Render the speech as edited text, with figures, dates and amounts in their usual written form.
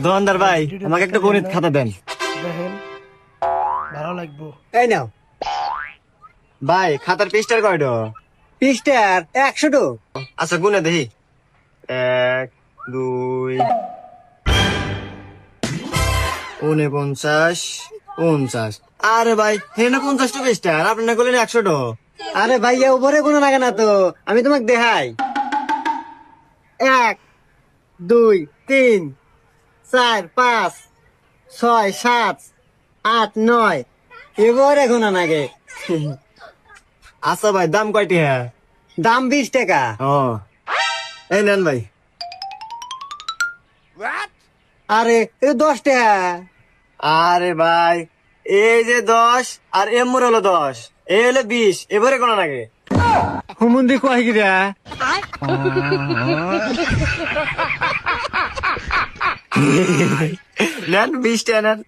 দোকানদার ভাই আমাকে একটা গণিত খাতা দেন। দেখেন ভালো লাগবো। এই নাও ভাই খাতার পৃষ্ঠার কয়টো? পৃষ্ঠার 100টো। আচ্ছা গুনে দেখি। 1 2 49 50। আরে ভাই হেন 50টা পৃষ্ঠা আর আপনি না করলেন 100টো। আরে ভাইয়া উপরে কোনো লাগে না তো, আমি তোমাকে দেখাই। 1 2 3 4 5 6 7 8 9 এবারে গোনা লাগে। আচ্ছা ভাই দাম কয়টি? হ্যাঁ দাম 20 টাকা। ও এই নেন ভাই। আরে এটা 10 টাকা। আরে ভাই এই যে 10 আর এমর হলো 10, এই হলো 20, এবারে কোন লাগে? হুমুন্দি কয় গিরা। নেন 20 টাকা নেন।